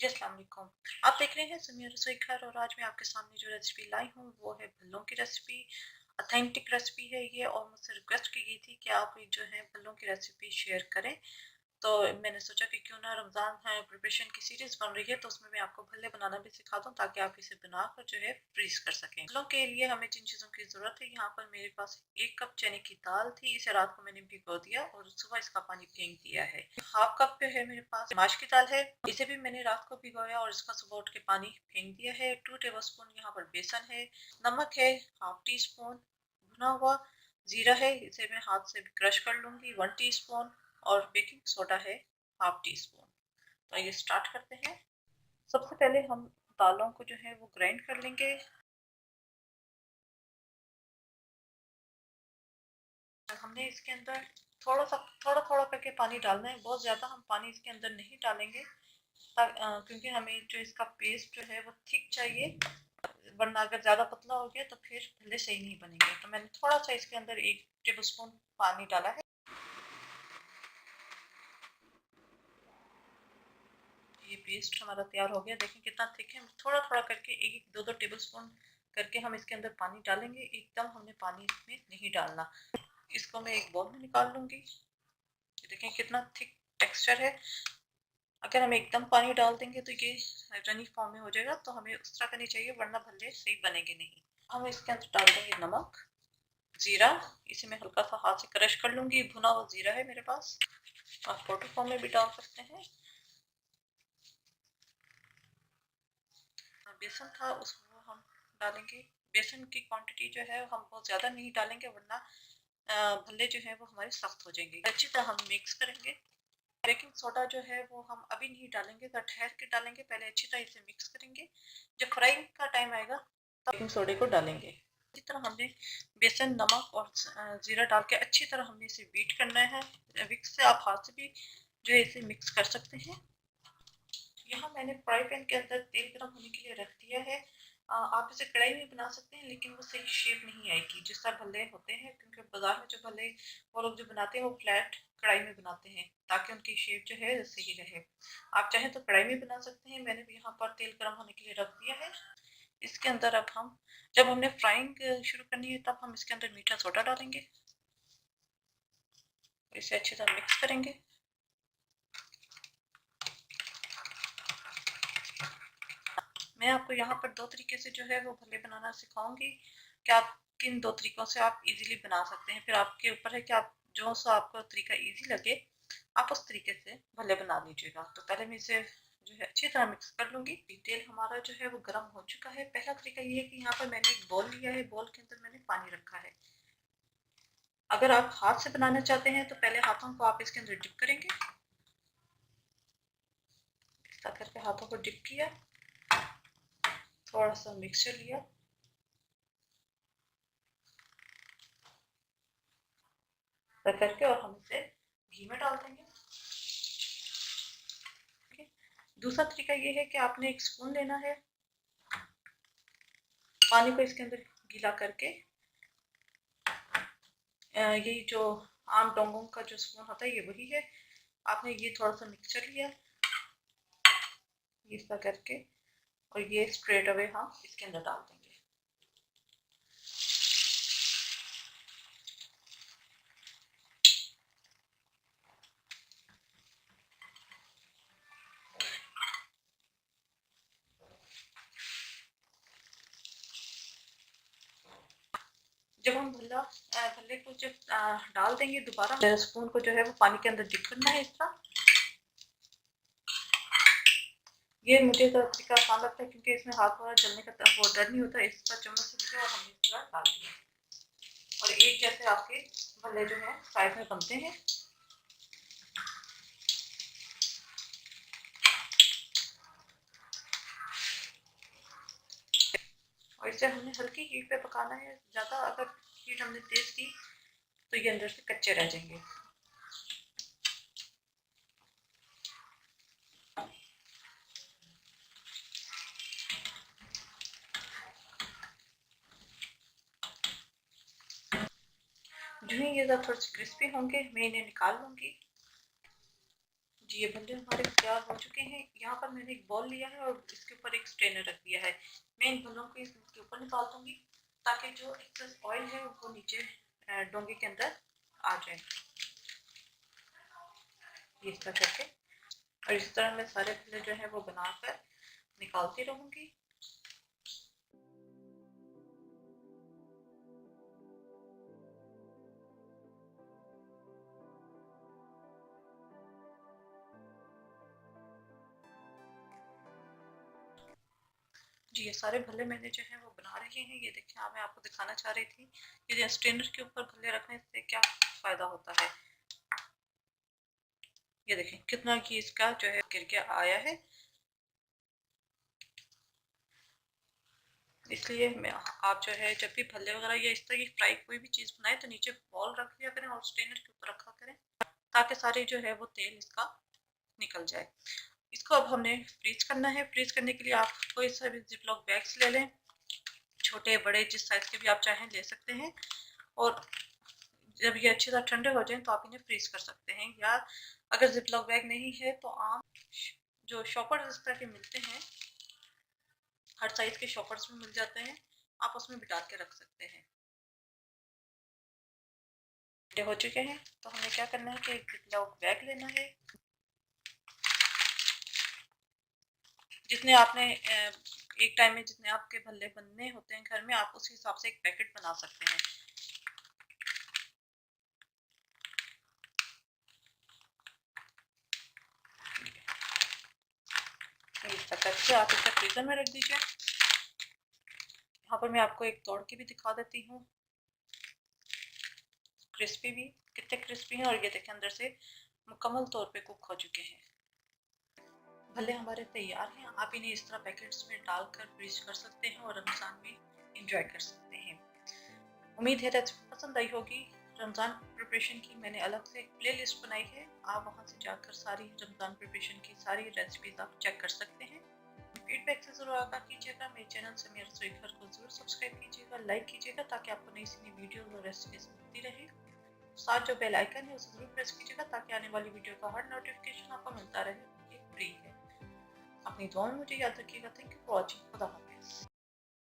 जी अस्सलाम वालेकुम। आप देख रहे हैं सुमिया रसोई घर और आज मैं आपके सामने जो रेसिपी लाई हूँ वो है भल्लों की रेसिपी। ऑथेंटिक रेसिपी है ये और मुझसे रिक्वेस्ट की गई थी कि आप जो है भल्लों की रेसिपी शेयर करें। तो मैंने सोचा कि क्यों ना रमज़ान है, प्रिपरेशन की सीरीज़ बन रही है तो उसमें मैं आपको भल्ले बनाना भी सिखा दूँ ताकि आप इसे बनाकर जो है फ्रीज कर सकें। भल्लों के लिए हमें जिन चीज़ों की ज़रूरत है, यहाँ पर मेरे पास 1 कप चने की दाल थी, इसे रात को मैंने भिगो दिया और सुबह इसका पानी फेंक दिया है। हाफ कप पे है मेरे पास माश की दाल है, इसे भी मैंने रात को भिगोया और इसका सुबह उठ के पानी फेंक दिया है। 2 टेबलस्पून यहाँ पर बेसन है, नमक है हाफ टी स्पून, भुना हुआ जीरा है, इसे मैं हाथ से क्रश कर लूंगी 1 टीस्पून और बेकिंग सोडा है हाफ टी स्पून। तो ये स्टार्ट करते हैं। सबसे पहले हम दालों को जो है वो ग्राइंड कर लेंगे। हमने इसके अंदर थोड़ा थोड़ा करके पानी डालना है, बहुत ज़्यादा हम पानी इसके अंदर नहीं डालेंगे क्योंकि हमें जो इसका पेस्ट जो है वो थिक चाहिए, वरना अगर ज़्यादा पतला हो गया तो फिर भल्ले सही नहीं बनेंगे। तो मैंने थोड़ा सा इसके अंदर 1 टेबलस्पून पानी डाला है। ये पेस्ट हमारा तैयार हो गया, देखें कितना थिक है। थोड़ा थोड़ा करके एक दो टेबल स्पून करके हम इसके अंदर पानी डालेंगे, एकदम हमने पानी इसमें नहीं डालना। इसको मैं एक बाउल में निकाल लूंगी। देखें कितना थिक टेक्सचर है। अगर हम एकदम पानी डाल देंगे तो ये रनी फॉर्म में हो जाएगा, तो हमें उस तरह करनी चाहिए वरना भल्ले सही बनेंगे नहीं। हम इसके अंदर डाल देंगे नमक, जीरा, इसे मैं हल्का सा हाथ से क्रश कर लूंगी। भुना हुआ जीरा है मेरे पास, आप पाउडर फॉर्म में भी डाल सकते हैं। बेसन था उसको हम डालेंगे। बेसन की क्वांटिटी जो है हम बहुत ज़्यादा नहीं डालेंगे वरना भल्ले जो है वो हमारे सख्त हो जाएंगे। अच्छी तरह हम मिक्स करेंगे। बेकिंग सोडा जो है वो हम अभी नहीं डालेंगे, तो ठहर के डालेंगे। पहले अच्छी तरह इसे मिक्स करेंगे, जब फ्राइंग का टाइम आएगा तब बेकिंग सोडे को डालेंगे। इसी तरह हमने बेसन, नमक और जीरा डाल के अच्छी तरह हमने इसे बीट करना है। विक्स से आप हाथ से भी जो है इसे मिक्स कर सकते हैं। यहाँ मैंने फ्राई पैन के अंदर तेल गर्म होने के लिए रख दिया है। आप इसे कढ़ाई में बना सकते हैं लेकिन वो सही शेप नहीं आएगी जिस तरह भल्ले होते हैं, क्योंकि बाजार में जो भल्ले वो लोग जो बनाते हैं वो फ्लैट कढ़ाई में बनाते हैं ताकि उनकी शेप जो है सही रहे। आप चाहें तो कढ़ाई में बना सकते हैं। मैंने भी यहाँ पर तेल गर्म होने के लिए रख दिया है। इसके अंदर अब हम जब हमने फ्राइंग शुरू करनी है तब हम इसके अंदर मीठा सोडा डालेंगे, इसे अच्छी तरह मिक्स करेंगे। मैं आपको यहाँ पर 2 तरीके से जो है वो भल्ले बनाना सिखाऊंगी कि आप किन 2 तरीकों से आप इजीली बना सकते हैं। फिर आपके ऊपर है कि आप जो सा आपको तरीका इजी लगे आप उस तरीके से भल्ले बना लीजिएगा। तो पहले मैं इसे जो है अच्छी तरह मिक्स कर लूंगी। तेल हमारा जो है वो गर्म हो चुका है। पहला तरीका ये है कि यहाँ पर मैंने एक बोल लिया है, बोल के अंदर मैंने पानी रखा है। अगर आप हाथ से बनाना चाहते हैं तो पहले हाथों को आप इसके अंदर डिप करेंगे। इस तरह करके हाथों को डिप किया, थोड़ा सा मिक्सचर लिया, करके और हम इसे घी में डाल देंगे। दूसरा तरीका ये है कि आपने एक स्पून लेना है, पानी को इसके अंदर गीला करके, ये जो आम डोंगों का जो स्पून होता है ये वही है। आपने ये थोड़ा सा मिक्सचर लिया इस तरह करके और ये स्ट्रेट अवे हम इसके अंदर डाल देंगे। जब हम भल्ले को जब डाल देंगे दोबारा स्पून को जो है वो पानी के अंदर डिप करना है इस तरह। ये मुझे तो तरीका आसान लगता है क्योंकि इसमें हाथ वगैरह जलने का वो डर नहीं होता। इस पर चम्मच से लिया और हमने इस तरह डाल दिया और एक जैसे आपके भल्ले जो है साइड में बनते हैं। और इसे हमने हल्की हीट पे पकाना है। ज़्यादा अगर हीट हमने तेज़ की तो ये अंदर से कच्चे रह जाएंगे। जो ही ये थोड़े से क्रिस्पी होंगे मैं इन्हें निकाल लूँगी। जी ये भल्ले हमारे तैयार हो चुके हैं। यहाँ पर मैंने एक बॉल लिया है और इसके ऊपर एक स्ट्रेनर रख दिया है। मैं इन भल्लों को इसके ऊपर निकाल दूंगी ताकि जो एक्सेस ऑयल है वो नीचे डोंगे के अंदर आ जाए। इस तरह करके और इस तरह मैं सारे भल्ले जो है वो बनाकर निकालती रहूंगी। जी ये सारे भल्ले मैंने जो है वो बना रहे हैं। ये देखिए मैं आपको दिखाना चाह रही थी कि स्ट्रेनर के ऊपर भल्ले रखने से क्या फायदा होता है। ये देखें कितना कि इसका जो है गिर के आया है। इसलिए मैं आप जो है जब भी भल्ले वगैरह या इस तरह की फ्राई कोई भी चीज़ बनाए तो नीचे बॉल रख लिया करें और स्ट्रेनर के ऊपर रखा करें ताकि सारे जो है वो तेल इसका निकल जाए। इसको अब हमने फ्रीज करना है। फ्रीज करने के लिए आप कोई सा भी जिपलॉक बैग्स ले लें, छोटे बड़े जिस साइज़ के भी आप चाहें ले सकते हैं। और जब ये अच्छी तरह ठंडे हो जाएं तो आप इन्हें फ्रीज कर सकते हैं। या अगर जिपलॉक बैग नहीं है तो आप जो शॉपर्स इस तरह के मिलते हैं, हर साइज के शॉपर्स में मिल जाते हैं, आप उसमें भी डाल के रख सकते हैं। हो चुके हैं तो हमें क्या करना है कि एक जिपलॉक बैग लेना है। जितने आपने एक टाइम में जितने आपके भल्ले बनने होते हैं घर में, आप उस हिसाब से एक पैकेट बना सकते हैं। इस तरह करके आप इसे फ्रीजर में रख दीजिए। यहाँ पर मैं आपको एक तोड़ के भी दिखा देती हूँ, क्रिस्पी भी कितने क्रिस्पी हैं। और ये देखें अंदर से मुकम्मल तौर पे कुक हो चुके हैं। भले हमारे तैयार हैं। आप इन्हें इस तरह पैकेट्स में डालकर फ्रीज कर सकते हैं और रमज़ान में इंजॉय कर सकते हैं। उम्मीद है रेसिपी पसंद आई होगी। रमज़ान प्रिपरेशन की मैंने अलग से एक प्ले लिस्ट बनाई है, आप वहाँ से जाकर सारी रमज़ान प्रिपरेशन की सारी रेसिपीज आप चेक कर सकते हैं। फीडबैक से ज़रूर आगाह कीजिएगा। मेरे चैनल समीर रसोई घर को ज़रूर सब्सक्राइब कीजिएगा, लाइक कीजिएगा ताकि आपको नई से नई वीडियोस और रेसिपीज मिलती रहे। साथ जो बेल आइकन है उसे ज़रूर प्रेस कीजिएगा ताकि आने वाली वीडियो का हर नोटिफिकेशन आपको मिलता रहे। ये फ्री है। अपनी दुआ में मुझे याद रखिएगा। Thank you for watching. खुदा हाफिज़।